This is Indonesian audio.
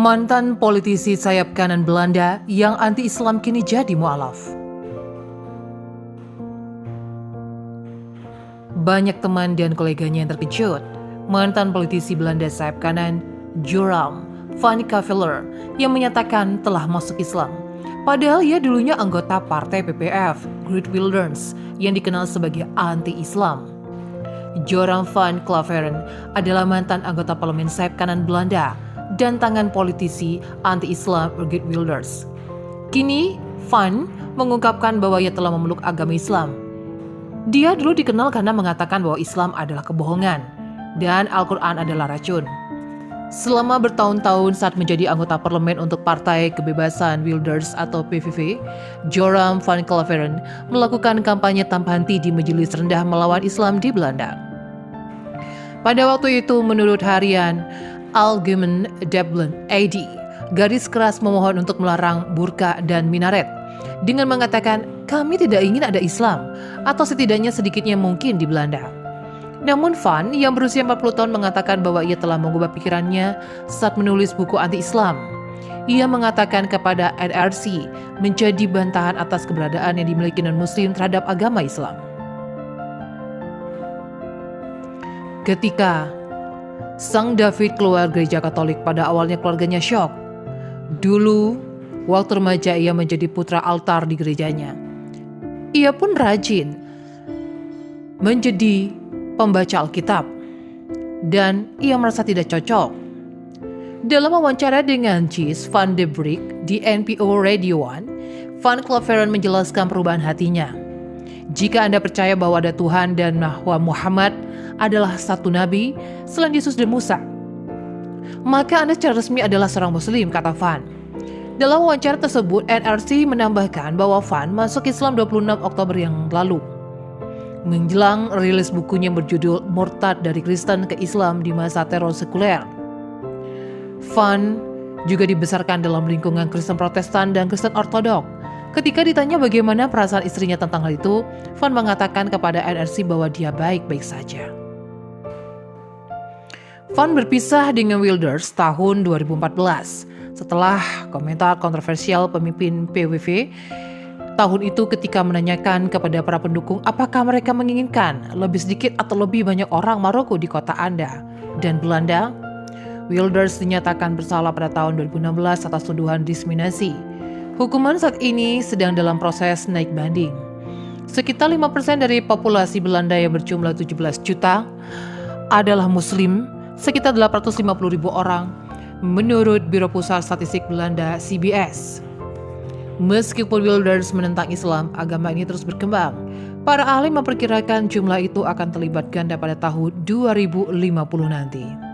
Mantan politisi sayap kanan Belanda yang anti-Islam kini jadi mualaf. Banyak teman dan koleganya yang terkejut. Mantan politisi Belanda sayap kanan, Joram van Caveler, yang menyatakan telah masuk Islam. Padahal ia dulunya anggota partai PPF, Geert Wilders, yang dikenal sebagai anti-Islam. Joram van Claveren adalah mantan anggota parlemen sayap kanan Belanda dan tangan politisi anti-Islam Geert Wilders. Kini, Van mengungkapkan bahwa ia telah memeluk agama Islam. Dia dulu dikenal karena mengatakan bahwa Islam adalah kebohongan dan Al-Quran adalah racun. Selama bertahun-tahun saat menjadi anggota parlemen untuk Partai Kebebasan Wilders atau PVV, Joram van Claveren melakukan kampanye tanpa henti di majelis rendah melawan Islam di Belanda. Pada waktu itu, menurut harian Algemeen Dagblad AD, garis keras memohon untuk melarang burka dan minaret dengan mengatakan, kami tidak ingin ada Islam atau setidaknya sedikitnya mungkin di Belanda. Namun Van yang berusia 40 tahun mengatakan bahwa ia telah mengubah pikirannya saat menulis buku anti-Islam. Ia mengatakan kepada NRC menjadi bantahan atas keberadaan yang dimiliki non-muslim terhadap agama Islam. Ketika Sang David keluar gereja Katolik, pada awalnya keluarganya syok. Dulu, waktu remaja ia menjadi putra altar di gerejanya. Ia pun rajin menjadi pembaca Alkitab dan ia merasa tidak cocok. Dalam wawancara dengan Gijs van de Beek di NPO Radio 1, Van Claveren menjelaskan perubahan hatinya. Jika Anda percaya bahwa ada Tuhan dan bahwa Muhammad adalah satu nabi selain Yesus dan Musa, maka Anda secara resmi adalah seorang muslim, kata Van. Dalam wawancara tersebut, NRC menambahkan bahwa Van masuk Islam 26 Oktober yang lalu, menjelang rilis bukunya berjudul Murtad dari Kristen ke Islam di Masa Teror Sekuler. Van juga dibesarkan dalam lingkungan Kristen Protestan dan Kristen Ortodok. Ketika ditanya bagaimana perasaan istrinya tentang hal itu, Van mengatakan kepada NRC bahwa dia baik-baik saja. Van berpisah dengan Wilders tahun 2014 setelah komentar kontroversial pemimpin PVV tahun itu ketika menanyakan kepada para pendukung apakah mereka menginginkan lebih sedikit atau lebih banyak orang Maroko di kota Anda dan Belanda. Wilders dinyatakan bersalah pada tahun 2016 atas tuduhan diskriminasi. Hukuman saat ini sedang dalam proses naik banding. Sekitar 5% dari populasi Belanda yang berjumlah 17 juta adalah Muslim, sekitar 850 ribu orang, menurut Biro Pusat Statistik Belanda CBS. Meskipun Wilders menentang Islam, agama ini terus berkembang. Para ahli memperkirakan jumlah itu akan terlibat ganda pada tahun 2050 nanti.